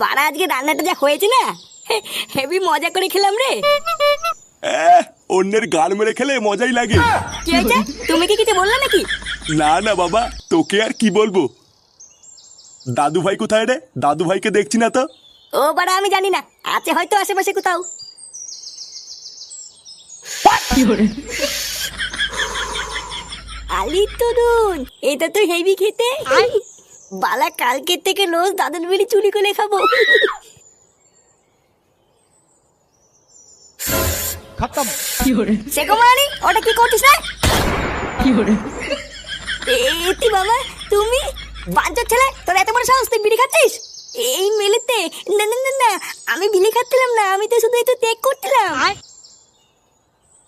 বাড়া আজকে রান্নাটা যা হয়েছে না, হেভি মজা করে খেলাম রে। অন্যের গাল মেরে খেলে মজাই লাগে। কি হয়েছে? তুমি কি কিছু বললে নাকি? না না বাবা, তোকে আর কি বলবো। দাদু ভাই কোথায় রে? দাদু ভাইকে দেখছি না তো। ও বাড়া আমি জানি না, আছে হয়তো আশেপাশে কোথাও। আলি তরুণ, এটা তো হেভি খেতে। বালা কালকে থেকে রোজ দাদুর বিড়ি চুরি করে খাবো। खत्म। সে কুমারী, ওটা কি করছিস না? এতি বাবা, তুমি বাঞ্চোর ছেলে, তোর এত বড় সাহস, তুই বিড়ি খাচ্ছিস এই মেলেতে? না না না না, আমি বিড়ি খাচ্ছিলাম না, আমি তো শুধু একটু টেক করছিলাম।